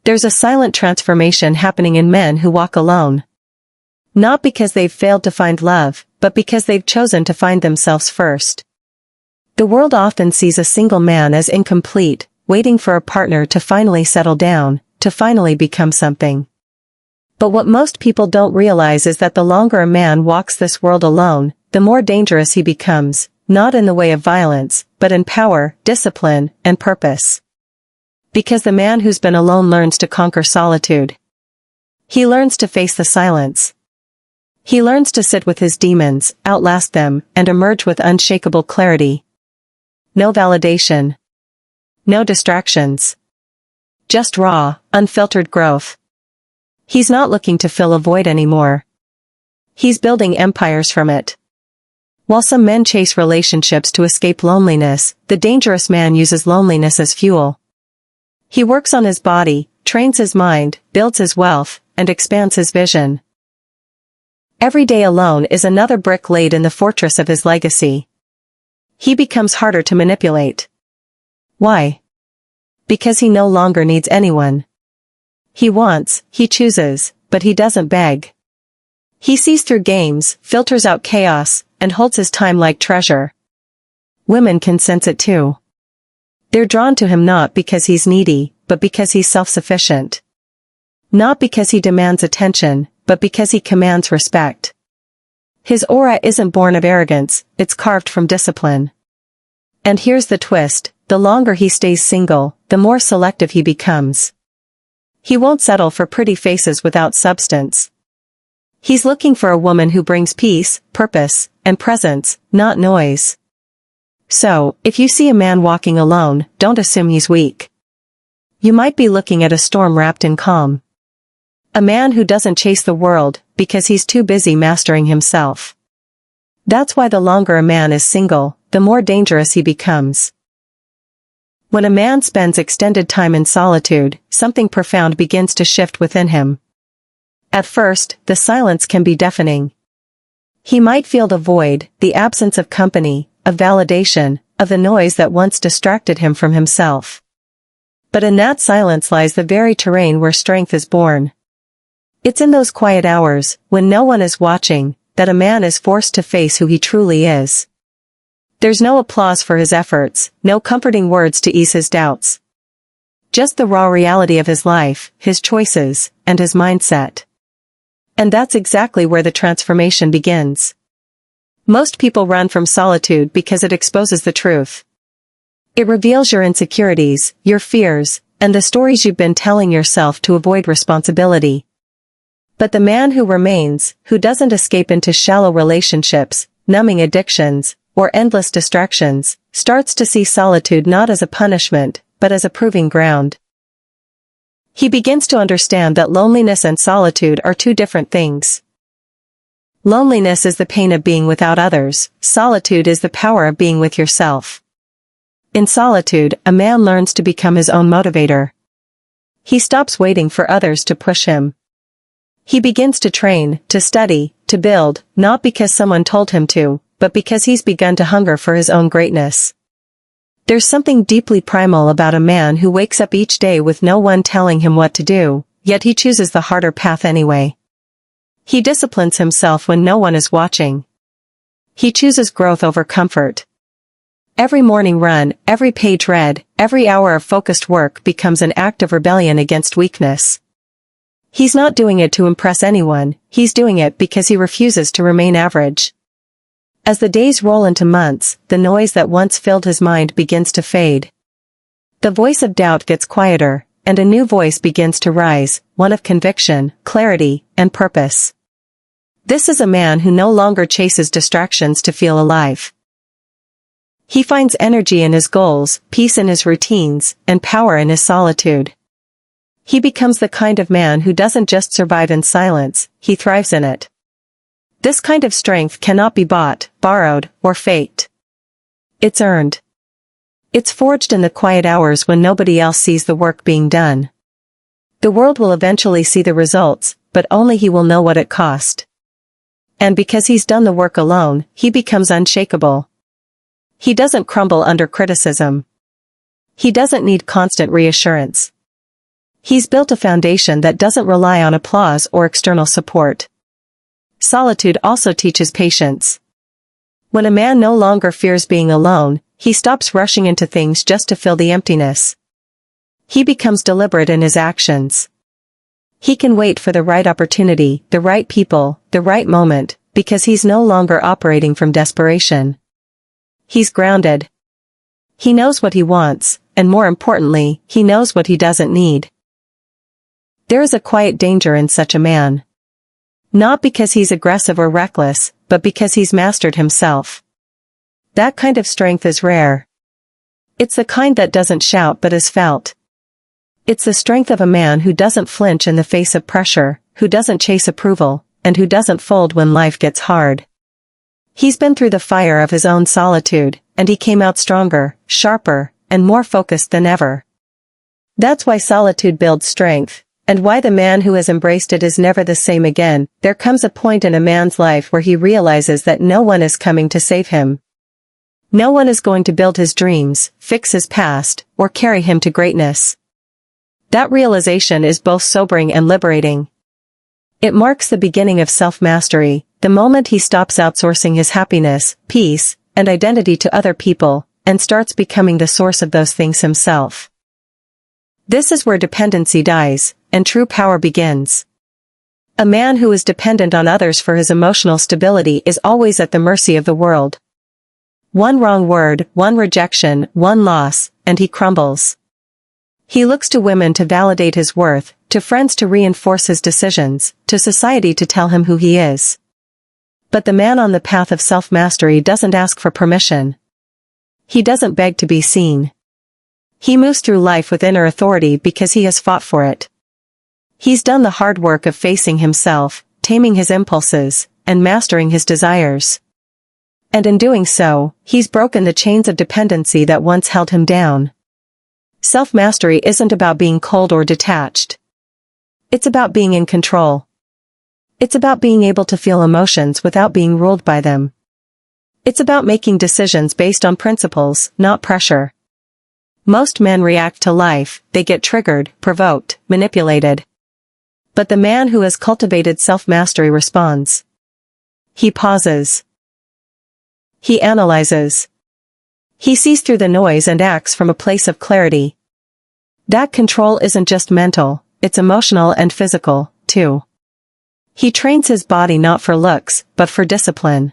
There's a silent transformation happening in men who walk alone. Not because they've failed to find love, but because they've chosen to find themselves first. The world often sees a single man as incomplete, waiting for a partner to finally settle down, to finally become something. But what most people don't realize is that the longer a man walks this world alone, the more dangerous he becomes, not in the way of violence, but in power, discipline, and purpose. Because the man who's been alone learns to conquer solitude. He learns to face the silence. He learns to sit with his demons, outlast them, and emerge with unshakable clarity. No validation. No distractions. Just raw, unfiltered growth. He's not looking to fill a void anymore. He's building empires from it. While some men chase relationships to escape loneliness, the dangerous man uses loneliness as fuel. He works on his body, trains his mind, builds his wealth, and expands his vision. Every day alone is another brick laid in the fortress of his legacy. He becomes harder to manipulate. Why? Because he no longer needs anyone. He wants, he chooses, but he doesn't beg. He sees through games, filters out chaos, and holds his time like treasure. Women can sense it too. They're drawn to him not because he's needy, but because he's self-sufficient. Not because he demands attention, but because he commands respect. His aura isn't born of arrogance, it's carved from discipline. And here's the twist, the longer he stays single, the more selective he becomes. He won't settle for pretty faces without substance. He's looking for a woman who brings peace, purpose, and presence, not noise. So, if you see a man walking alone, don't assume he's weak. You might be looking at a storm wrapped in calm. A man who doesn't chase the world, because he's too busy mastering himself. That's why the longer a man is single, the more dangerous he becomes. When a man spends extended time in solitude, something profound begins to shift within him. At first, the silence can be deafening. He might feel the void, the absence of company, of validation, of the noise that once distracted him from himself. But in that silence lies the very terrain where strength is born. It's in those quiet hours, when no one is watching, that a man is forced to face who he truly is. There's no applause for his efforts, no comforting words to ease his doubts. Just the raw reality of his life, his choices, and his mindset. And that's exactly where the transformation begins. Most people run from solitude because it exposes the truth. It reveals your insecurities, your fears, and the stories you've been telling yourself to avoid responsibility. But the man who remains, who doesn't escape into shallow relationships, numbing addictions, or endless distractions, starts to see solitude not as a punishment, but as a proving ground. He begins to understand that loneliness and solitude are two different things. Loneliness is the pain of being without others, solitude is the power of being with yourself. In solitude, a man learns to become his own motivator. He stops waiting for others to push him. He begins to train, to study, to build, not because someone told him to, but because he's begun to hunger for his own greatness. There's something deeply primal about a man who wakes up each day with no one telling him what to do, yet he chooses the harder path anyway. He disciplines himself when no one is watching. He chooses growth over comfort. Every morning run, every page read, every hour of focused work becomes an act of rebellion against weakness. He's not doing it to impress anyone, he's doing it because he refuses to remain average. As the days roll into months, the noise that once filled his mind begins to fade. The voice of doubt gets quieter, and a new voice begins to rise, one of conviction, clarity, and purpose. This is a man who no longer chases distractions to feel alive. He finds energy in his goals, peace in his routines, and power in his solitude. He becomes the kind of man who doesn't just survive in silence, he thrives in it. This kind of strength cannot be bought, borrowed, or faked. It's earned. It's forged in the quiet hours when nobody else sees the work being done. The world will eventually see the results, but only he will know what it cost. And because he's done the work alone, he becomes unshakable. He doesn't crumble under criticism. He doesn't need constant reassurance. He's built a foundation that doesn't rely on applause or external support. Solitude also teaches patience. When a man no longer fears being alone, he stops rushing into things just to fill the emptiness. He becomes deliberate in his actions. He can wait for the right opportunity, the right people, the right moment, because he's no longer operating from desperation. He's grounded. He knows what he wants, and more importantly, he knows what he doesn't need. There is a quiet danger in such a man. Not because he's aggressive or reckless, but because he's mastered himself. That kind of strength is rare. It's the kind that doesn't shout but is felt. It's the strength of a man who doesn't flinch in the face of pressure, who doesn't chase approval, and who doesn't fold when life gets hard. He's been through the fire of his own solitude, and he came out stronger, sharper, and more focused than ever. That's why solitude builds strength, and why the man who has embraced it is never the same again. There comes a point in a man's life where he realizes that no one is coming to save him. No one is going to build his dreams, fix his past, or carry him to greatness. That realization is both sobering and liberating. It marks the beginning of self-mastery, the moment he stops outsourcing his happiness, peace, and identity to other people, and starts becoming the source of those things himself. This is where dependency dies, and true power begins. A man who is dependent on others for his emotional stability is always at the mercy of the world. One wrong word, one rejection, one loss, and he crumbles. He looks to women to validate his worth, to friends to reinforce his decisions, to society to tell him who he is. But the man on the path of self-mastery doesn't ask for permission. He doesn't beg to be seen. He moves through life with inner authority because he has fought for it. He's done the hard work of facing himself, taming his impulses, and mastering his desires. And in doing so, he's broken the chains of dependency that once held him down. Self-mastery isn't about being cold or detached. It's about being in control. It's about being able to feel emotions without being ruled by them. It's about making decisions based on principles, not pressure. Most men react to life, they get triggered, provoked, manipulated. But the man who has cultivated self-mastery responds. He pauses. He analyzes. He sees through the noise and acts from a place of clarity. That control isn't just mental, it's emotional and physical, too. He trains his body not for looks, but for discipline.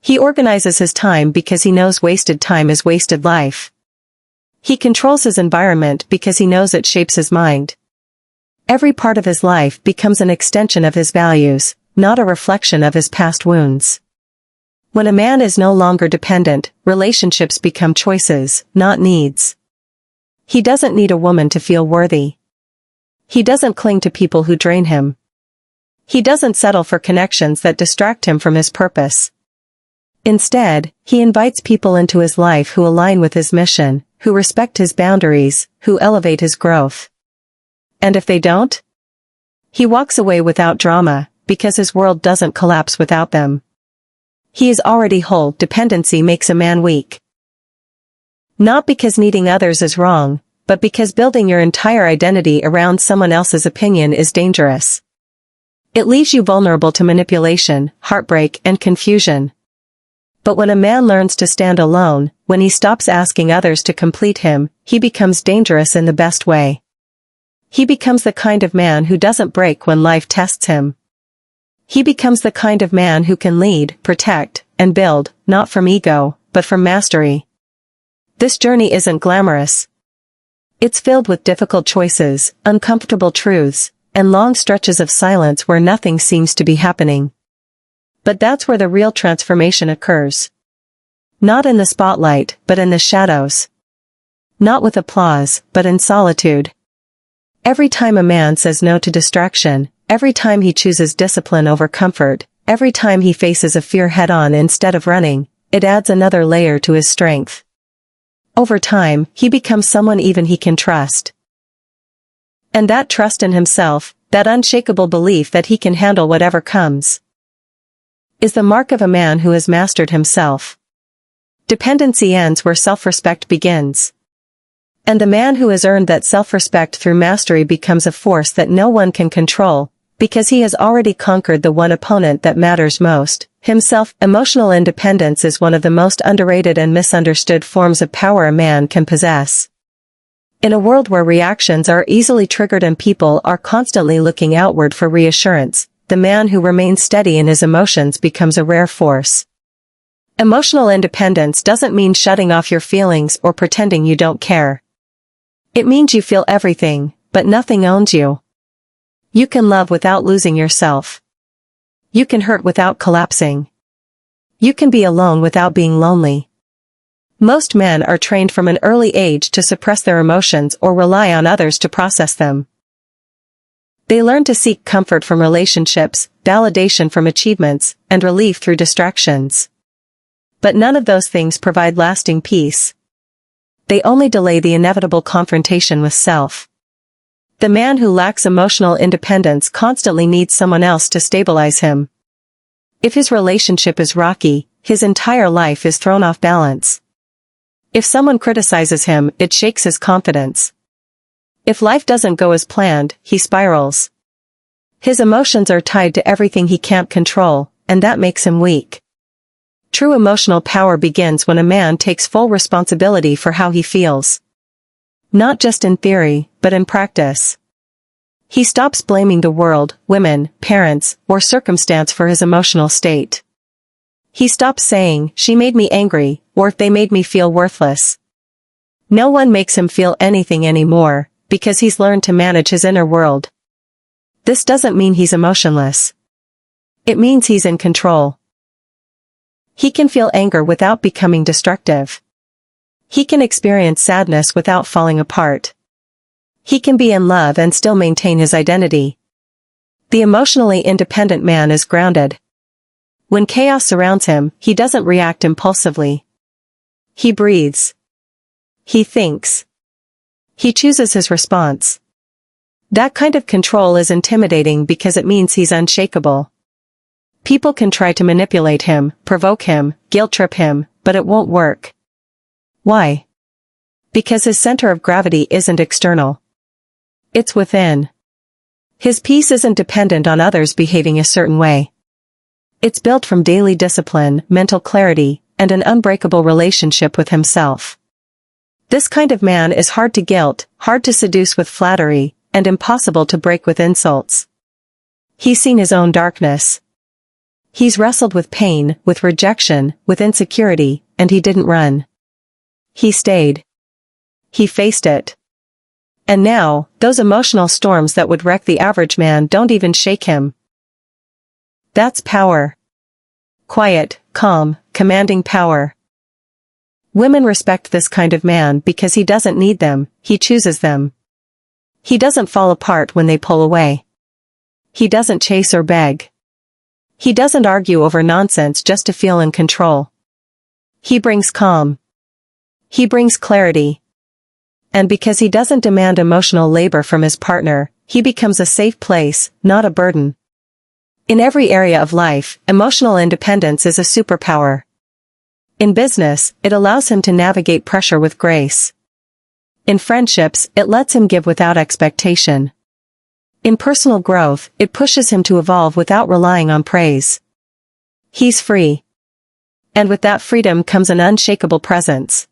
He organizes his time because he knows wasted time is wasted life. He controls his environment because he knows it shapes his mind. Every part of his life becomes an extension of his values, not a reflection of his past wounds. When a man is no longer dependent, relationships become choices, not needs. He doesn't need a woman to feel worthy. He doesn't cling to people who drain him. He doesn't settle for connections that distract him from his purpose. Instead, he invites people into his life who align with his mission, who respect his boundaries, who elevate his growth. And if they don't? He walks away without drama, because his world doesn't collapse without them. He is already whole. Dependency makes a man weak. Not because needing others is wrong, but because building your entire identity around someone else's opinion is dangerous. It leaves you vulnerable to manipulation, heartbreak, and confusion. But when a man learns to stand alone, when he stops asking others to complete him, he becomes dangerous in the best way. He becomes the kind of man who doesn't break when life tests him. He becomes the kind of man who can lead, protect, and build, not from ego, but from mastery. This journey isn't glamorous. It's filled with difficult choices, uncomfortable truths, and long stretches of silence where nothing seems to be happening. But that's where the real transformation occurs. Not in the spotlight, but in the shadows. Not with applause, but in solitude. Every time a man says no to distraction, every time he chooses discipline over comfort, every time he faces a fear head-on instead of running, it adds another layer to his strength. Over time, he becomes someone even he can trust. And that trust in himself, that unshakable belief that he can handle whatever comes, is the mark of a man who has mastered himself. Dependency ends where self-respect begins. And the man who has earned that self-respect through mastery becomes a force that no one can control, because he has already conquered the one opponent that matters most, himself. Emotional independence is one of the most underrated and misunderstood forms of power a man can possess. In a world where reactions are easily triggered and people are constantly looking outward for reassurance, the man who remains steady in his emotions becomes a rare force. Emotional independence doesn't mean shutting off your feelings or pretending you don't care. It means you feel everything, but nothing owns you. You can love without losing yourself. You can hurt without collapsing. You can be alone without being lonely. Most men are trained from an early age to suppress their emotions or rely on others to process them. They learn to seek comfort from relationships, validation from achievements, and relief through distractions. But none of those things provide lasting peace. They only delay the inevitable confrontation with self. The man who lacks emotional independence constantly needs someone else to stabilize him. If his relationship is rocky, his entire life is thrown off balance. If someone criticizes him, it shakes his confidence. If life doesn't go as planned, he spirals. His emotions are tied to everything he can't control, and that makes him weak. True emotional power begins when a man takes full responsibility for how he feels. Not just in theory, but in practice. He stops blaming the world, women, parents, or circumstance for his emotional state. He stops saying, "She made me angry," or "They made me feel worthless." No one makes him feel anything anymore, because he's learned to manage his inner world. This doesn't mean he's emotionless. It means he's in control. He can feel anger without becoming destructive. He can experience sadness without falling apart. He can be in love and still maintain his identity. The emotionally independent man is grounded. When chaos surrounds him, he doesn't react impulsively. He breathes. He thinks. He chooses his response. That kind of control is intimidating because it means he's unshakable. People can try to manipulate him, provoke him, guilt-trip him, but it won't work. Why? Because his center of gravity isn't external. It's within. His peace isn't dependent on others behaving a certain way. It's built from daily discipline, mental clarity, and an unbreakable relationship with himself. This kind of man is hard to guilt, hard to seduce with flattery, and impossible to break with insults. He's seen his own darkness. He's wrestled with pain, with rejection, with insecurity, and he didn't run. He stayed. He faced it. And now, those emotional storms that would wreck the average man don't even shake him. That's power. Quiet, calm, commanding power. Women respect this kind of man because he doesn't need them, he chooses them. He doesn't fall apart when they pull away. He doesn't chase or beg. He doesn't argue over nonsense just to feel in control. He brings calm. He brings clarity. And because he doesn't demand emotional labor from his partner, he becomes a safe place, not a burden. In every area of life, emotional independence is a superpower. In business, it allows him to navigate pressure with grace. In friendships, it lets him give without expectation. In personal growth, it pushes him to evolve without relying on praise. He's free. And with that freedom comes an unshakable presence.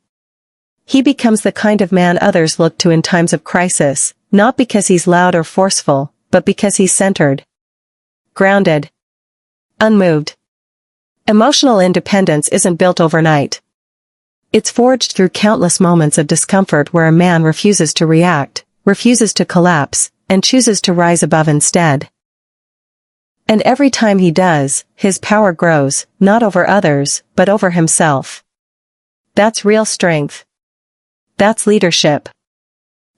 He becomes the kind of man others look to in times of crisis, not because he's loud or forceful, but because he's centered. Grounded. Unmoved. Emotional independence isn't built overnight. It's forged through countless moments of discomfort where a man refuses to react, refuses to collapse, and chooses to rise above instead. And every time he does, his power grows, not over others, but over himself. That's real strength. That's leadership.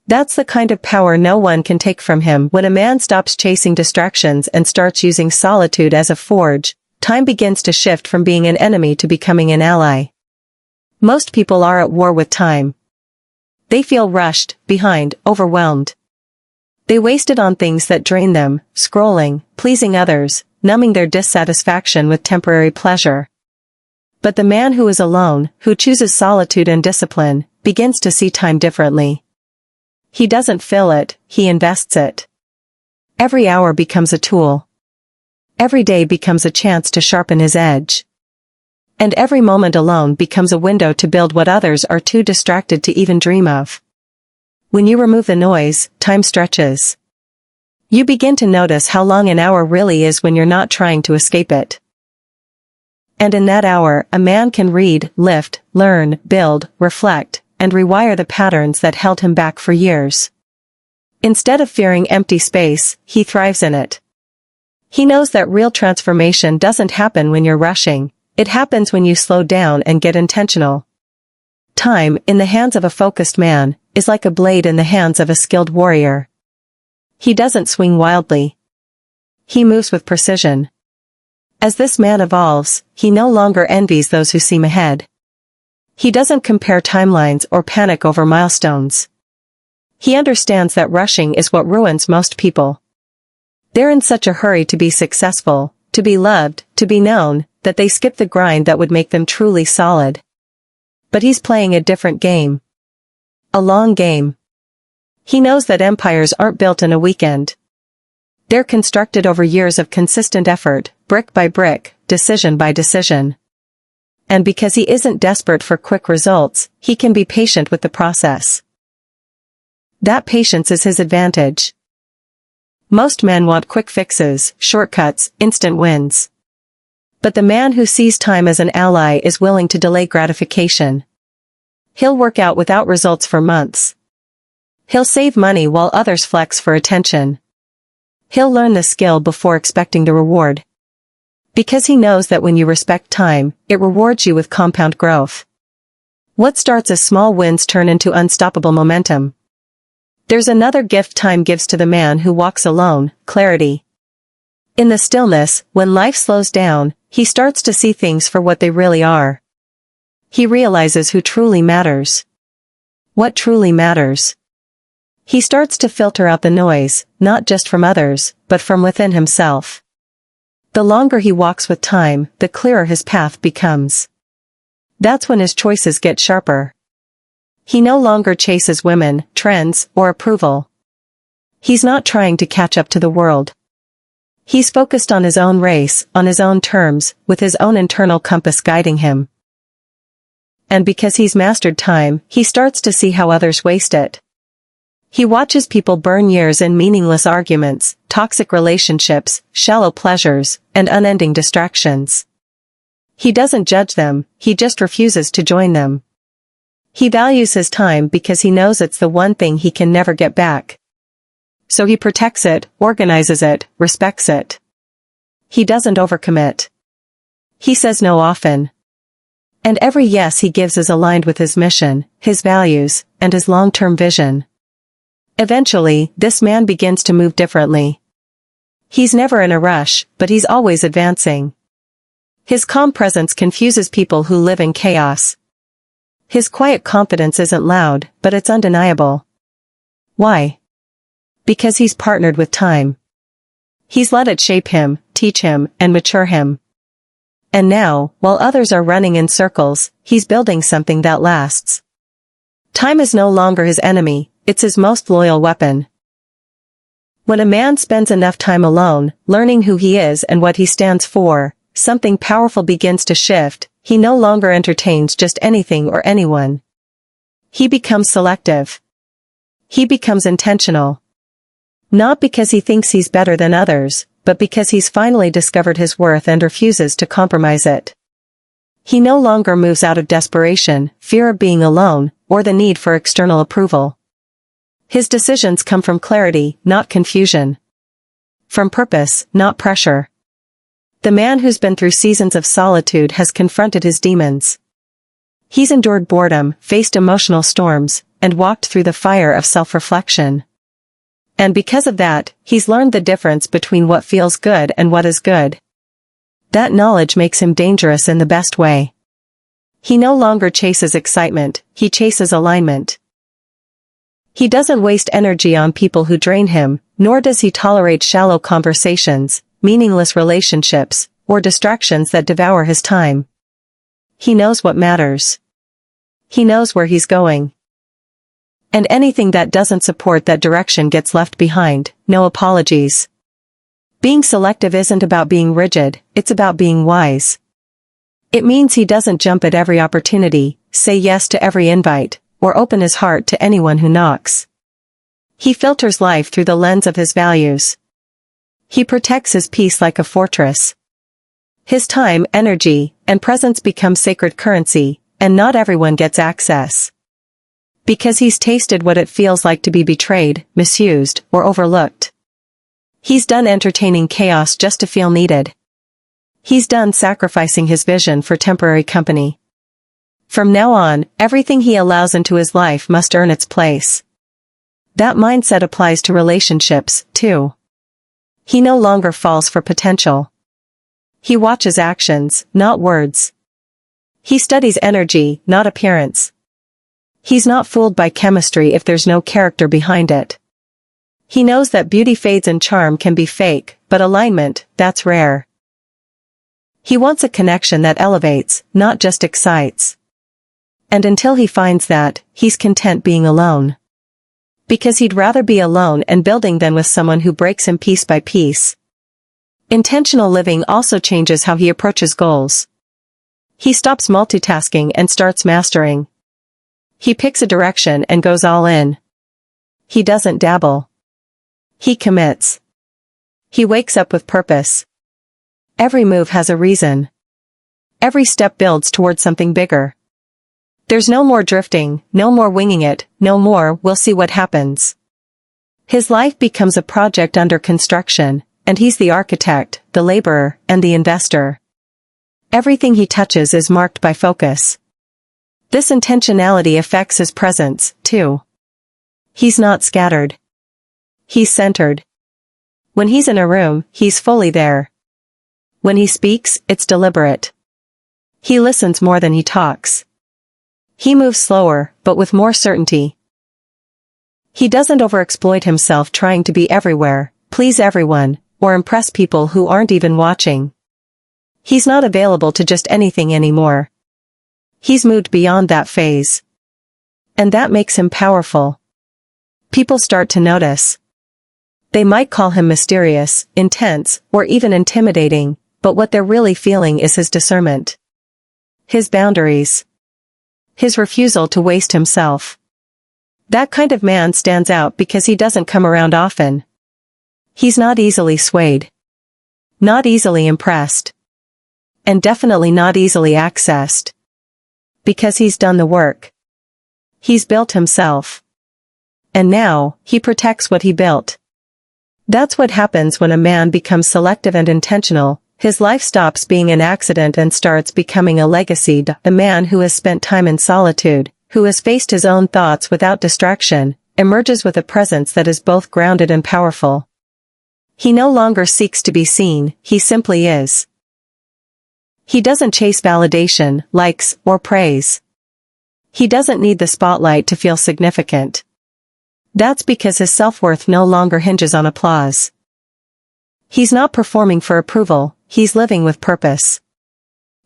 That's the kind of power no one can take from him. When a man stops chasing distractions and starts using solitude as a forge, time begins to shift from being an enemy to becoming an ally. Most people are at war with time. They feel rushed, behind, overwhelmed. They waste it on things that drain them, scrolling, pleasing others, numbing their dissatisfaction with temporary pleasure. But the man who is alone, who chooses solitude and discipline, begins to see time differently. He doesn't fill it, he invests it. Every hour becomes a tool. Every day becomes a chance to sharpen his edge. And every moment alone becomes a window to build what others are too distracted to even dream of. When you remove the noise, time stretches. You begin to notice how long an hour really is when you're not trying to escape it. And in that hour, a man can read, lift, learn, build, reflect, and rewire the patterns that held him back for years. Instead of fearing empty space, he thrives in it. He knows that real transformation doesn't happen when you're rushing, it happens when you slow down and get intentional. Time, in the hands of a focused man, is like a blade in the hands of a skilled warrior. He doesn't swing wildly. He moves with precision. As this man evolves, he no longer envies those who seem ahead. He doesn't compare timelines or panic over milestones. He understands that rushing is what ruins most people. They're in such a hurry to be successful, to be loved, to be known, that they skip the grind that would make them truly solid. But he's playing a different game. A long game. He knows that empires aren't built in a weekend. They're constructed over years of consistent effort, brick by brick, decision by decision. And because he isn't desperate for quick results, he can be patient with the process. That patience is his advantage. Most men want quick fixes, shortcuts, instant wins. But the man who sees time as an ally is willing to delay gratification. He'll work out without results for months. He'll save money while others flex for attention. He'll learn the skill before expecting the reward. Because he knows that when you respect time, it rewards you with compound growth. What starts as small wins turn into unstoppable momentum. There's another gift time gives to the man who walks alone, clarity. In the stillness, when life slows down, he starts to see things for what they really are. He realizes who truly matters. What truly matters. He starts to filter out the noise, not just from others, but from within himself. The longer he walks with time, the clearer his path becomes. That's when his choices get sharper. He no longer chases women, trends, or approval. He's not trying to catch up to the world. He's focused on his own race, on his own terms, with his own internal compass guiding him. And because he's mastered time, he starts to see how others waste it. He watches people burn years in meaningless arguments, toxic relationships, shallow pleasures, and unending distractions. He doesn't judge them, he just refuses to join them. He values his time because he knows it's the one thing he can never get back. So he protects it, organizes it, respects it. He doesn't overcommit. He says no often. And every yes he gives is aligned with his mission, his values, and his long-term vision. Eventually, this man begins to move differently. He's never in a rush, but he's always advancing. His calm presence confuses people who live in chaos. His quiet confidence isn't loud, but it's undeniable. Why? Because he's partnered with time. He's let it shape him, teach him, and mature him. And now, while others are running in circles, he's building something that lasts. Time is no longer his enemy, it's his most loyal weapon. When a man spends enough time alone, learning who he is and what he stands for, something powerful begins to shift. He no longer entertains just anything or anyone. He becomes selective. He becomes intentional. Not because he thinks he's better than others, but because he's finally discovered his worth and refuses to compromise it. He no longer moves out of desperation, fear of being alone, or the need for external approval. His decisions come from clarity, not confusion. From purpose, not pressure. The man who's been through seasons of solitude has confronted his demons. He's endured boredom, faced emotional storms, and walked through the fire of self-reflection. And because of that, he's learned the difference between what feels good and what is good. That knowledge makes him dangerous in the best way. He no longer chases excitement, he chases alignment. He doesn't waste energy on people who drain him, nor does he tolerate shallow conversations, meaningless relationships, or distractions that devour his time. He knows what matters. He knows where he's going. And anything that doesn't support that direction gets left behind, no apologies. Being selective isn't about being rigid, it's about being wise. It means he doesn't jump at every opportunity, say yes to every invite, or open his heart to anyone who knocks. He filters life through the lens of his values. He protects his peace like a fortress. His time, energy, and presence become sacred currency, and not everyone gets access. Because he's tasted what it feels like to be betrayed, misused, or overlooked. He's done entertaining chaos just to feel needed. He's done sacrificing his vision for temporary company. From now on, everything he allows into his life must earn its place. That mindset applies to relationships, too. He no longer falls for potential. He watches actions, not words. He studies energy, not appearance. He's not fooled by chemistry if there's no character behind it. He knows that beauty fades and charm can be fake, but alignment, that's rare. He wants a connection that elevates, not just excites. And until he finds that, he's content being alone. Because he'd rather be alone and building than with someone who breaks him piece by piece. Intentional living also changes how he approaches goals. He stops multitasking and starts mastering. He picks a direction and goes all in. He doesn't dabble. He commits. He wakes up with purpose. Every move has a reason. Every step builds toward something bigger. There's no more drifting, no more winging it, no more "we'll see what happens." His life becomes a project under construction, and he's the architect, the laborer, and the investor. Everything he touches is marked by focus. This intentionality affects his presence, too. He's not scattered. He's centered. When he's in a room, he's fully there. When he speaks, it's deliberate. He listens more than he talks. He moves slower, but with more certainty. He doesn't overexploit himself trying to be everywhere, please everyone, or impress people who aren't even watching. He's not available to just anything anymore. He's moved beyond that phase. And that makes him powerful. People start to notice. They might call him mysterious, intense, or even intimidating, but what they're really feeling is his discernment. His boundaries. His refusal to waste himself. That kind of man stands out because he doesn't come around often. He's not easily swayed. Not easily impressed. And definitely not easily accessed. Because he's done the work. He's built himself. And now, he protects what he built. That's what happens when a man becomes selective and intentional. His life stops being an accident and starts becoming a legacy. The man who has spent time in solitude, who has faced his own thoughts without distraction, emerges with a presence that is both grounded and powerful. He no longer seeks to be seen, he simply is. He doesn't chase validation, likes, or praise. He doesn't need the spotlight to feel significant. That's because his self-worth no longer hinges on applause. He's not performing for approval, he's living with purpose.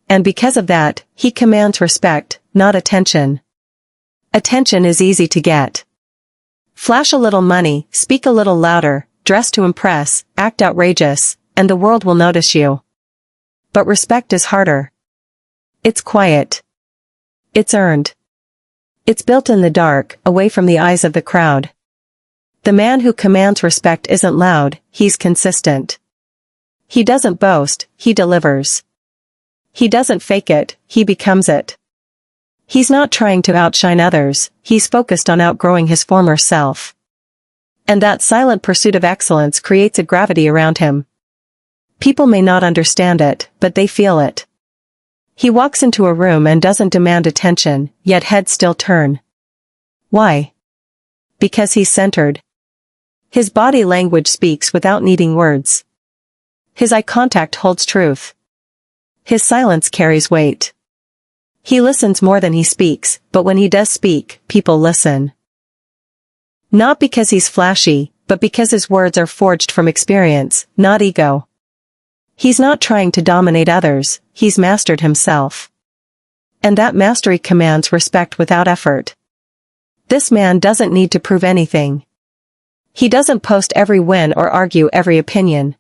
And because of that, he commands respect, not attention. Attention is easy to get. Flash a little money, speak a little louder, dress to impress, act outrageous, and the world will notice you. But respect is harder. It's quiet. It's earned. It's built in the dark, away from the eyes of the crowd. The man who commands respect isn't loud, he's consistent. He doesn't boast, he delivers. He doesn't fake it, he becomes it. He's not trying to outshine others, he's focused on outgrowing his former self. And that silent pursuit of excellence creates a gravity around him. People may not understand it, but they feel it. He walks into a room and doesn't demand attention, yet heads still turn. Why? Because he's centered. His body language speaks without needing words. His eye contact holds truth. His silence carries weight. He listens more than he speaks, but when he does speak, people listen. Not because he's flashy, but because his words are forged from experience, not ego. He's not trying to dominate others, he's mastered himself. And that mastery commands respect without effort. This man doesn't need to prove anything. He doesn't post every win or argue every opinion.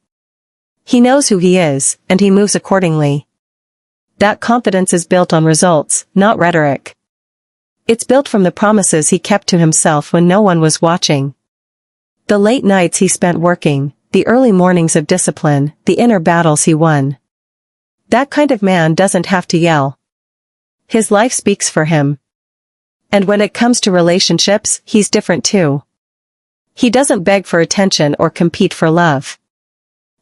He knows who he is, and he moves accordingly. That confidence is built on results, not rhetoric. It's built from the promises he kept to himself when no one was watching. The late nights he spent working, the early mornings of discipline, the inner battles he won. That kind of man doesn't have to yell. His life speaks for him. And when it comes to relationships, he's different too. He doesn't beg for attention or compete for love.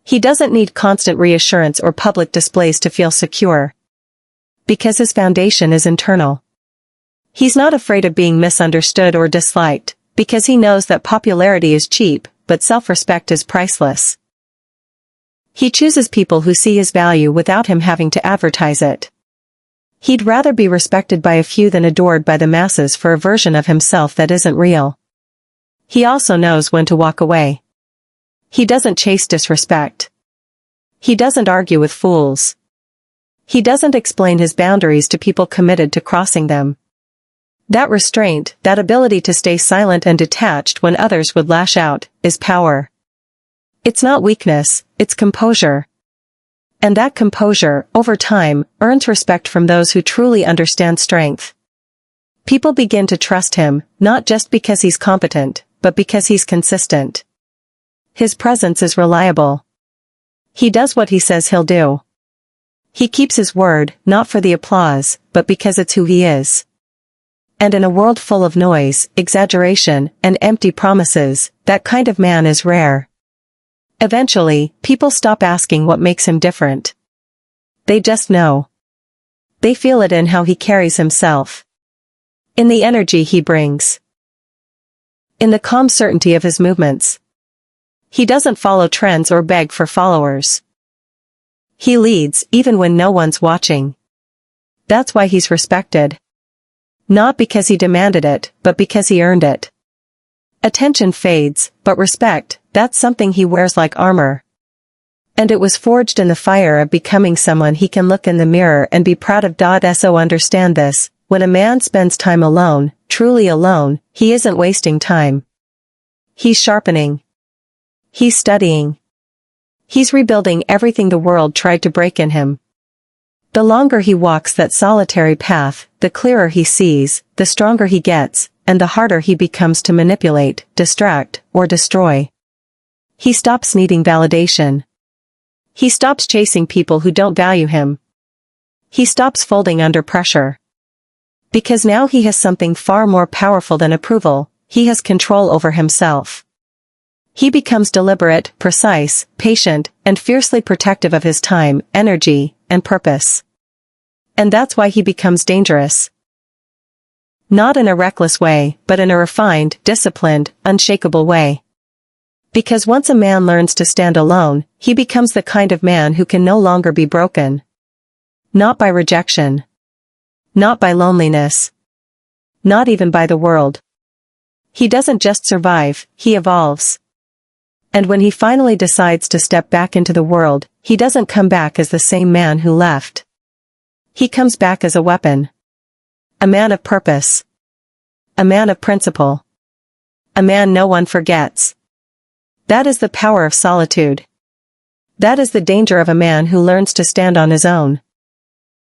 He doesn't need constant reassurance or public displays to feel secure. Because his foundation is internal. He's not afraid of being misunderstood or disliked, because he knows that popularity is cheap, but self-respect is priceless. He chooses people who see his value without him having to advertise it. He'd rather be respected by a few than adored by the masses for a version of himself that isn't real. He also knows when to walk away. He doesn't chase disrespect. He doesn't argue with fools. He doesn't explain his boundaries to people committed to crossing them. That restraint, that ability to stay silent and detached when others would lash out, is power. It's not weakness, it's composure. And that composure, over time, earns respect from those who truly understand strength. People begin to trust him, not just because he's competent, but because he's consistent. His presence is reliable. He does what he says he'll do. He keeps his word, not for the applause, but because it's who he is. And in a world full of noise, exaggeration, and empty promises, that kind of man is rare. Eventually, people stop asking what makes him different. They just know. They feel it in how he carries himself. In the energy he brings. In the calm certainty of his movements. He doesn't follow trends or beg for followers. He leads, even when no one's watching. That's why he's respected. Not because he demanded it, but because he earned it. Attention fades, but respect, that's something he wears like armor. And it was forged in the fire of becoming someone he can look in the mirror and be proud of. So understand this, when a man spends time alone, truly alone, he isn't wasting time. He's sharpening. He's studying. He's rebuilding everything the world tried to break in him. The longer he walks that solitary path, the clearer he sees, the stronger he gets, and the harder he becomes to manipulate, distract, or destroy. He stops needing validation. He stops chasing people who don't value him. He stops folding under pressure. Because now he has something far more powerful than approval, he has control over himself. He becomes deliberate, precise, patient, and fiercely protective of his time, energy, and purpose. And that's why he becomes dangerous. Not in a reckless way, but in a refined, disciplined, unshakable way. Because once a man learns to stand alone, he becomes the kind of man who can no longer be broken. Not by rejection. Not by loneliness. Not even by the world. He doesn't just survive, he evolves. And when he finally decides to step back into the world, he doesn't come back as the same man who left. He comes back as a weapon. A man of purpose. A man of principle. A man no one forgets. That is the power of solitude. That is the danger of a man who learns to stand on his own.